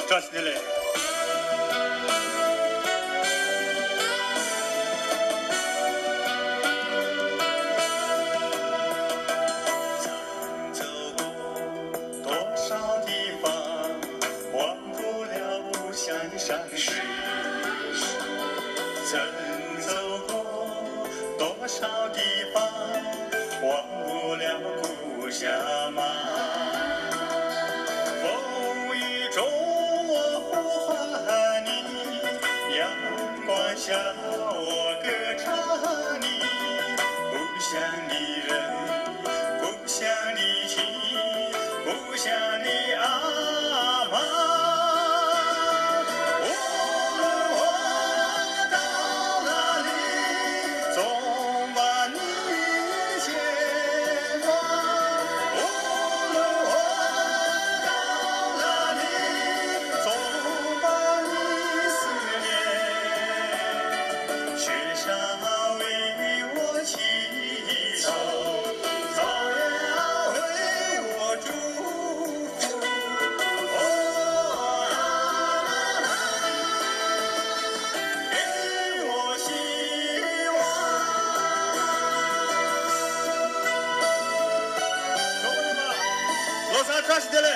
这是的嘞。曾走过多少地方，忘不了故乡的伤势。曾走过多少地方，忘不了故乡吗？风雨中我呼唤你，阳光下我歌唱你，故乡的人，故乡的情，故乡的阿妈。无论我到哪里，总把你牵挂。无论我到哪里，总把你思念。雪山为我祈祷，草原为我祝福。哦，给我希望。兄弟们，老三转起的嘞！